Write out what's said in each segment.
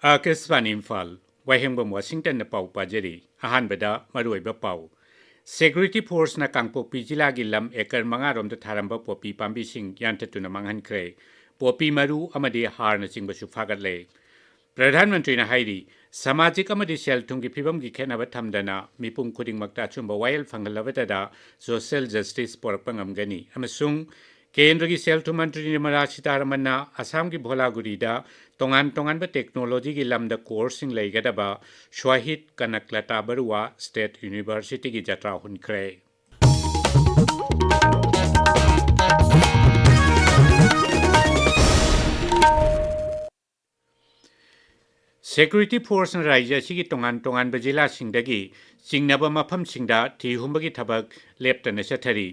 Akesvan Imphal, Wahengbam Washington na pau pajari, ahanbada maruiba pau. Security Force na kangpopi jila gilam ekar mangarom da tharamba popi pambi sing yantatuna manghan kre. Popi maru amadi har na singbasu fagat le. Pradhan Mantri na hairi, samajik amadi sel tungi pibam gi khenaba thamdana mipum kuding makta chumba wail fangalabada social justice porpangam gani. Amasung केंद्र की cell to मंत्री निर्मला सीतारमन असम की भोलागुरीदा तोंगान बा technology की लमद कोर्सिंग लेगदबा शहीद Kanaklata Barua state university की जत्रा हुनख्रे Security Force na राज्य की तोंगान जिला सिंगदगी चिंगनबा मफम सिंगदा थिहुंबगी थबक लेप्तन चथरी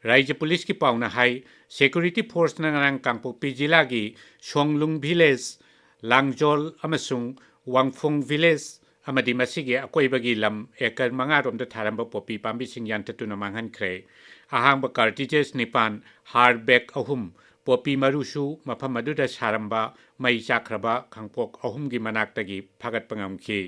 राज्य पुलिस की पावना हाई सिक्योरिटी फोर्स नंग कांगपोपी जिला की सोंगलुंग विलेज लांगजोल अमसुंग वांगफोंग विलेज अमदी मसीगे अकोइबगी लम एकर मंगारोम द थारंब पोपी पांबी सिंग यांततुना मांगहनख्रे अहांब कार्टिजेस निपान हार्डबैक अहुम पोपी मरुसु मफम अदुदा सारंबा मई चाख्रबा खांगपोक अहुम की मनाक्तगी फागत पंगमखी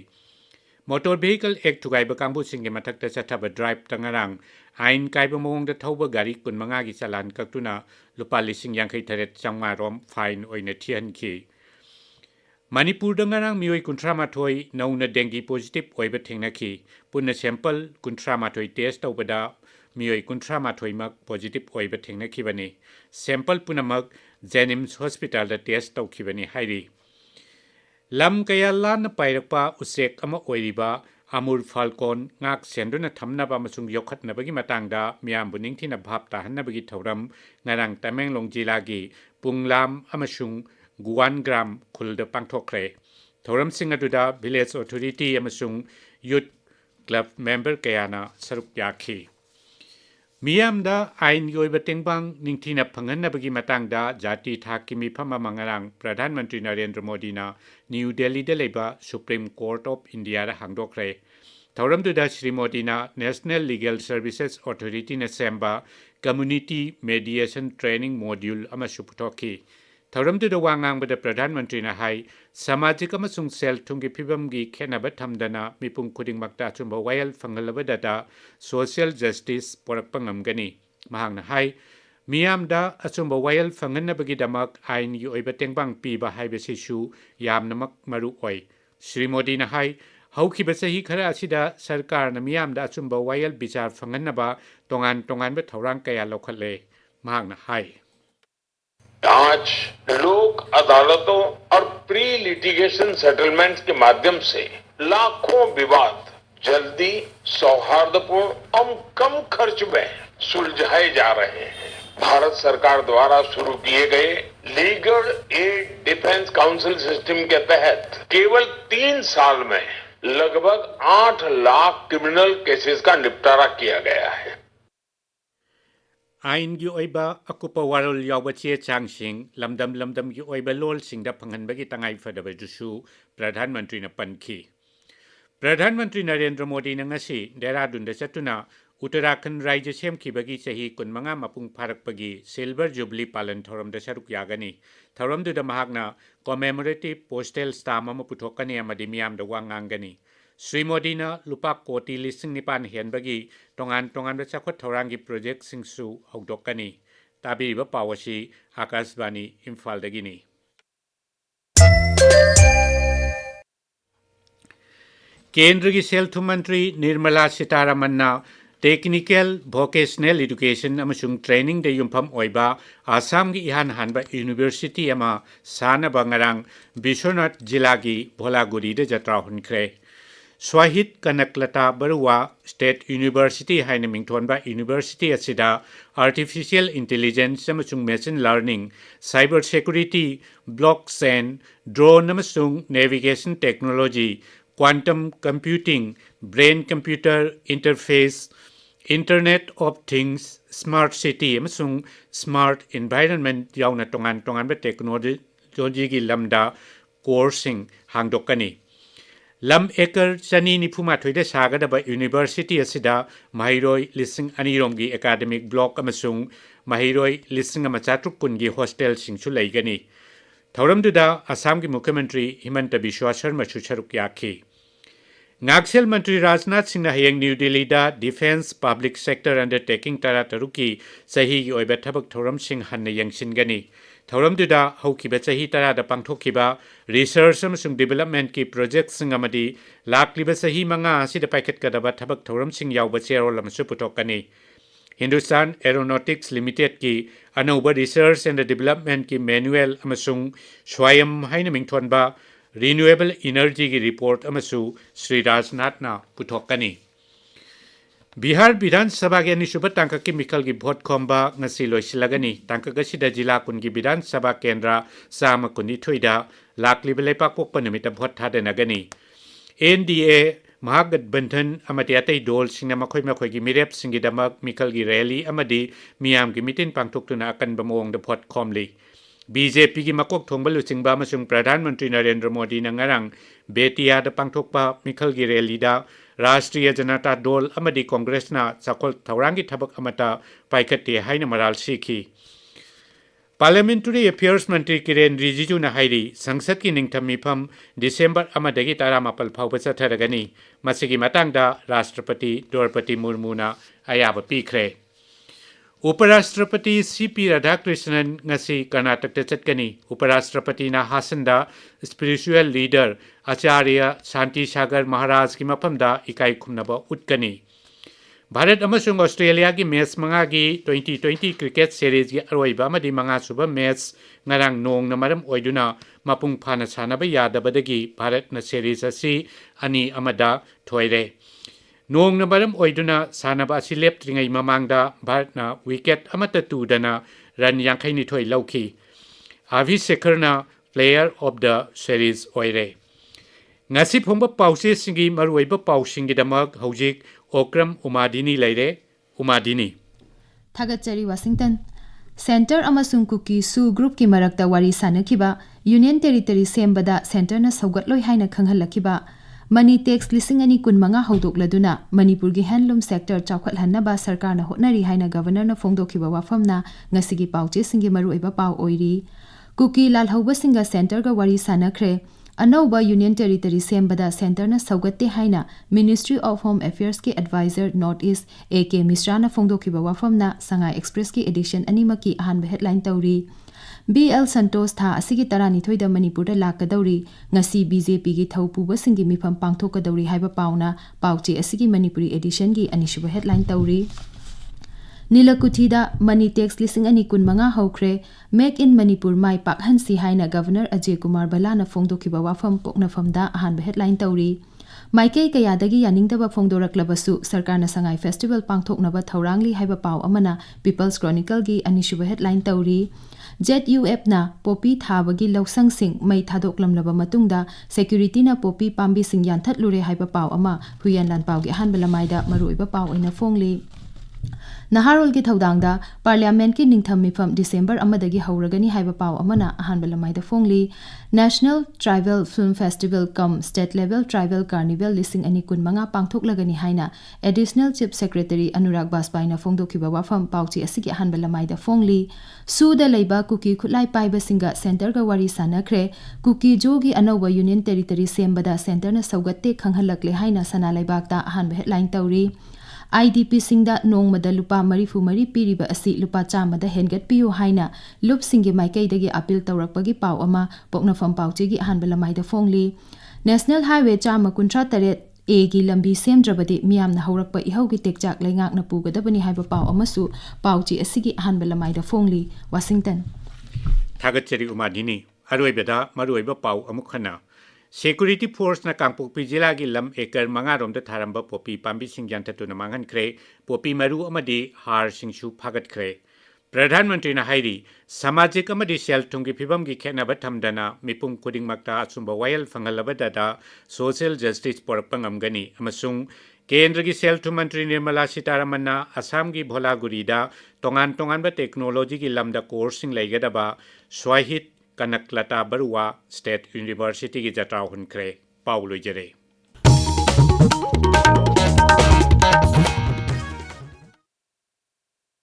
Motor Vehicle Act Tugaiba Kambu Singe Matakta Sataba Drive Tangarang, Ain Kaiba Mong the Toba Gari Kun Mangagi Salan Kaktuna, Lupali Sing Yankai Taret Sangmarom, Fine Oina Tian Ki. Manipur Dangarang Mui Kuntramatoi, Nauna Dengi Positive Oiba Tingnaki, Puna Sample Kuntramatoi Test Obada, Mui Kuntramatoi Mak Positive Oiba Tingnaki Bani, Sample Punamag, Jenims Hospital the Test of Kibani Heidi. Lam kaya lan pairakpa usek ama oiriba amur falcon ngak senduna thamnaba masung yokhatnabagi matangda miyambu ningthina bhap tahanabagi thoram ngarang Tamenglong jilagi punglam amasung Wahengbam khulda pangthokre thoram singaduda village authority amasung youth club member kayana saruk yakhi Miyamda ain yoiba tengbang ningthina phanganabagi matangda jati thak kimi phama mangarang Pradhan Mantri Narendra Modi na New Delhi de leba Supreme Court of India ra hangdokre thoram duda Shri Modi na National Legal Services Authority na semba Community Mediation Training Module ama suputhoki thoram duda wangang bada Pradhan Mantri na hai samajik amasung sel thungi phibam gi khenaba thamdana mipum khuding makta chumba wail fangalabada social justice porakpangam gani mahang na hai Miyamda achumba wail fanganabagi damak ain yu oiba tengbang piba haibasisu yamnamak maru oi Shri Modi na hai haukiba sahi khara asida sarkar na miyamda achumba wail bichar fanganaba tongan ba thorang kaya lokhatle mahang na hai आज लोक अदालतों और pre litigation settlement के माध्यम से लाखों विवाद जल्दी सौहार्दपूर्ण और कम खर्च में सुलझाए जा रहे हैं भारत सरकार द्वारा शुरू किए गए legal aid defence council system के तहत केवल 3 साल में लगभग 8 लाख क्रिमिनल केसेस का निपटारा किया गया है Ain gi oiba akupa warol yawba che changsing lamdam gi oiba lol singda phanganbagi tangai fadaba jusu Pradhan Mantri na pankhi Pradhan Mantri Narendra Modi na ngasi Dehradun da chatuna Uttarakhand Rajya semkhibagi chahi kunmanga mapung pharakpagi Silver Jubilee Palan thoram da saruk yagani thoram du da mahakna commemorative postal stamp ama puthokani amadi miyam da wangangani Shri Modi na lupa koti lising nipan henbagi tongan da chakhot thorangi project singsu hokdokani tabi ba pawasi Akashvani Imphal dagini केंद्र की सेल्थ मंत्री Nirmala Sitharaman technical vocational education अमसुंग training दे युमफम ओइबा आसाम की इहान हानबा यूनिवर्सिटी अमा सानबा ngarang बिश्वनाथ जिला की भोलागुरी दे जत्रा हुनख्रे शहीद कनकलता बरुआ स्टेट यूनिवर्सिटी हाइन मिंगथोनबा यूनिवर्सिटी असिदा आर्टिफिशियल इंटेलिजेंस अमसुंग machine learning cyber security blockchain drone अमसुंग navigation technology quantum computing, brain computer interface, Internet of Things, Smart City, amasung Smart Environment yauna tongan ba technology gi lamda coursing hangdokani. lam ekar chani nifuma thoide sagadaba university asida mahiroi lising aniromgi academic block amasung mahiroi lising amachatruk kungi hostel singchu leigani thauramduda assam gi mukhyamantri himanta biswa sharma chu charuk yakhi Naxal Mantri Rajnath Singh Hayang New Delhi da Defense Public Sector Undertaking Tara Taruki Sahi Oiba Tabak Thoram Singh Hanna Yangshin Gani Thoram Duda Hokiba Sahi Tara da Pangtokiba Research Sung Development Ki Project Singamadi Lakliba Sahi Manga Sida Paket Kadaba Tabak Thoram Singh Yauba Cherolam Suputokani Hindustan Aeronautics Limited ki Anauba Research and Development ki Manual Amasung Swayam Hainaming Thonba Renewable Energy ki report amasu Sri Rajnath na puthokani. Bihar Bidhan Sabha ki anishuba tangka ki mikal ki bhot khomba ngasi loisilagani tangka gasida jila kun ki Bidhan Sabha Kendra sama kuni thoida lakli belepak pokpa numita bhot thadanagani. NDA Mahagat Bandhan amati atay dol singna makoy ki mirep singidamak mikal ki rally amadi miyam ki mitin pangtok tuna akan bamuong da bhot khomli. BJP ki makok thongbalu singba masung Pradhan Mantri Narendra Modi na ngarang Betia da pangthokpa mikhal gi rally da Rashtriya Janata Dol amadi Congress na sakol thaurangi thabak amata paikati haina maral sikhi Parliamentary Affairs Mantri Kiren Rijiju na hairi Sangsad ki ningtham mifam December amadagi taramapal phawba chatharagani masigi matangda Rashtrapati Draupadi Murmu na ayaba pikhre Uparashtrapati C.P. Radhakrishnan ngasi Karnataka chatkani Uparashtrapati na Hasanda spiritual leader Acharya Shanti Sagar Maharaj ki mapamda ikai khumnaba utkani Bharat amasung Australia ki match manga gi 2020 cricket series gi aroiba amadi manga suba match ngarang nong na maram oiduna mapung phana sanaba yadabadagi Bharat na series asi ani amada thoire Nong na maram oiduna sanaba asi leptringai mamangda Bharatna wicket amata tudana run yankai ni thoi lauki Avi Sekharna player of the series oire Ngasi phomba pause singi maruiba pausingi damak hojik Okram Umadini leire Umadini Thagachari Washington Center amasung Kuki Su group ki marakta wari sanakiba Union Territory sembada center na saugatloi haina khanghallakiba Money tax lising ani kun manga hodok laduna Manipur gi handloom sector chawkhat hanna ba sarkar na hotnari haina governor na phongdokiba wafamna ngasigi pauche singi maru eba pau oiri Kuki lal hauba singa center ga wari sanakhre Anauba Union Territory sembada center na saugatte haina Ministry of Home Affairs ki advisor Northeast AK Mishra na phongdokiba wafamna Sangai Express ki edition animaki ahanba headline tawri BL Santos tha asigi tarani thoida Manipur da lakadauri ngasi BJP gi thaupu basingi mifam pangthokadauri haiba pauna pauche asigi Manipuri edition gi anishuba headline tauri Nilakuthi da money tax lising ani kun manga hokre make in Manipur mai pak hansi haina governor Ajay Kumar Balana phongdokiba wafam pokna famda ahanba headline tauri Maikei kayadagi yaningdaba phongdoraklabasu sarkarna sangai festival pangthoknaba thaurangli haiba pau amana People's Chronicle gi anishuba headline tauri ZUF na popi thabagi lausang sing mai thadoklamlaba matungda security na popi pambi sing yanthat lure haiba pau ama huyan lan pau gi hanba lamaida maruiba pau oina phongli Naharol ki thaudangda Parliament ki ningtham mifam December amadagi hauragani haiba pau amana ahanba lamaida phongli National Tribal Film Festival cum State Level Tribal Carnival lising ani kun manga pangthoklagani haina Additional Chief Secretary Anurag Baspai na phongdokiba wafam pauchi asigi ahanba lamaida phongli Suda leiba Kuki khutlai paiba singa center ga wari sanakhre Kuki jogi anauba Union Territory sembada center na saugatte khanghalakle haina sana leibakta ahanba headline tauri IDP singda nongmada lupa marifu mari piriba asi lupa chamada hengat piyo haina lup singi maikai dagi appeal tawrakpagi pau ama poknafam pauchigi ahanba lamaida phongli National Highway chama kuntra taret A gi lambi semdrabadi miyamna haurakpa ihaugi tekjak leingak na pugadabani haiba pau amasu pauchi asigi ahanba lamaida phongli Washington Thagachari Umadini aroibada maruiba pau amukhana Security Force na Kangpokpi Jila gi lam ekar mangarom da tharamba popi pambi sing yantatu na mangan kre popi maru amadi har singshu phagat kre Pradhan Mantri na hairi samajik amadi sel thungi phibam gi khenaba thamdana mipum kuding makta achumba wayal fangalabada da social justice porpangam gani amasung Kendra gi sel thu Mantri Nirmala Sitaraman na Assam gi Bholaguri da tongan ba technology gi lamda coursing laigadaba swahit Kanaklata Barua State University ki jatra hunkre Paulo Jere